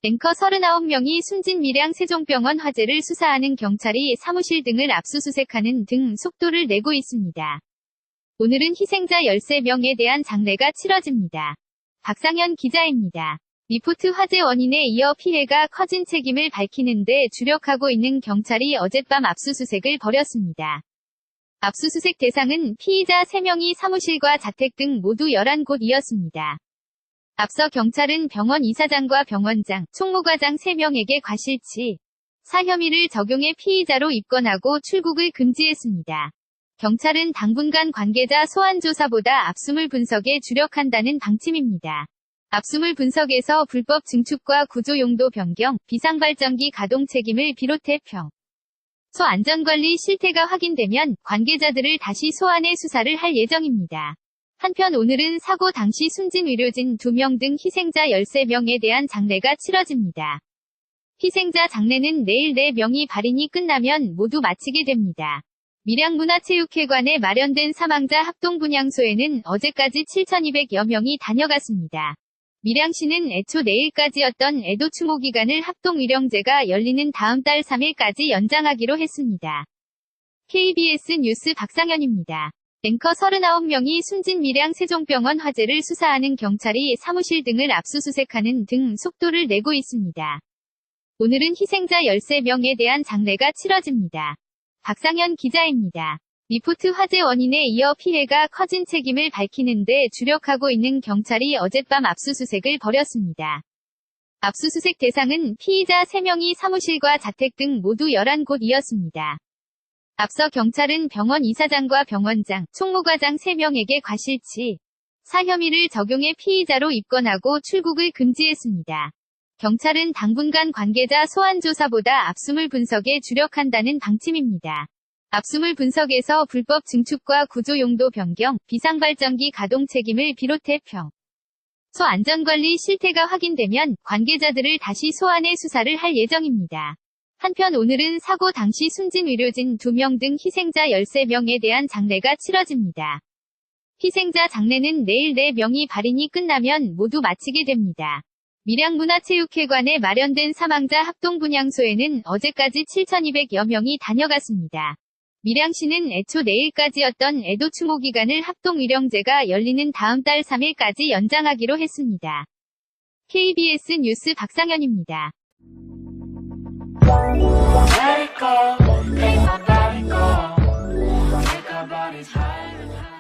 앵커 39명이 숨진 밀양 세종병원 화재를 수사하는 경찰이 사무실 등을 압수수색하는 등 속도를 내고 있습니다. 오늘은 희생자 13명에 대한 장례가 치러집니다. 박상현 기자입니다. 리포트 화재 원인에 이어 피해가 커진 책임을 밝히는 데 주력하고 있는 경찰이 어젯밤 압수수색을 벌였습니다. 압수수색 대상은 피의자 3명이 사무실과 자택 등 모두 11곳이었습니다. 앞서 경찰은 병원 이사장과 병원장, 총무과장 3명에게 과실치, 사 혐의를 적용해 피의자로 입건하고 출국을 금지했습니다. 경찰은 당분간 관계자 소환 조사보다 압수물 분석에 주력한다는 방침입니다. 압수물 분석에서 불법 증축과 구조 용도 변경, 비상발전기 가동 책임을 비롯해 평소 안전관리 실태가 확인되면 관계자들을 다시 소환해 수사를 할 예정입니다. 한편 오늘은 사고 당시 숨진 의료진 2명 등 희생자 13명에 대한 장례가 치러집니다. 희생자 장례는 내일 4명이 발인이 끝나면 모두 마치게 됩니다. 밀양문화체육회관에 마련된 사망자 합동분향소에는 어제까지 7,200여 명이 다녀갔습니다. 밀양시는 애초 내일까지였던 애도 추모 기간을 합동위령제가 열리는 다음 달 3일까지 연장하기로 했습니다. KBS 뉴스 박상현입니다. 앵커 39명이 숨진 밀양 세종병원 화재를 수사하는 경찰이 사무실 등을 압수수색하는 등 속도를 내고 있습니다. 오늘은 희생자 13명에 대한 장례가 치러집니다. 박상현 기자입니다. 리포트 화재 원인에 이어 피해가 커진 책임을 밝히는 데 주력하고 있는 경찰이 어젯밤 압수수색을 벌였습니다. 압수수색 대상은 피의자 3명이 사무실과 자택 등 모두 11곳이었습니다. 앞서 경찰은 병원 이사장과 병원장, 총무과장 3명에게 과실치, 사 혐의를 적용해 피의자로 입건하고 출국을 금지했습니다. 경찰은 당분간 관계자 소환 조사보다 압수물 분석에 주력한다는 방침입니다. 압수물 분석에서 불법 증축과 구조 용도 변경, 비상발전기 가동 책임을 비롯해 평소 안전관리 실태가 확인되면 관계자들을 다시 소환해 수사를 할 예정입니다. 한편 오늘은 사고 당시 숨진 의료진 2명 등 희생자 13명에 대한 장례가 치러집니다. 희생자 장례는 내일 4명이 발인이 끝나면 모두 마치게 됩니다. 밀양문화체육회관에 마련된 사망자 합동분향소에는 어제까지 7,200여 명이 다녀갔습니다. 밀양시는 애초 내일까지였던 애도 추모 기간을 합동위령제가 열리는 다음 달 3일까지 연장하기로 했습니다. KBS 뉴스 박상현입니다. Let it go, make my body go. Take our bodies higher and higher.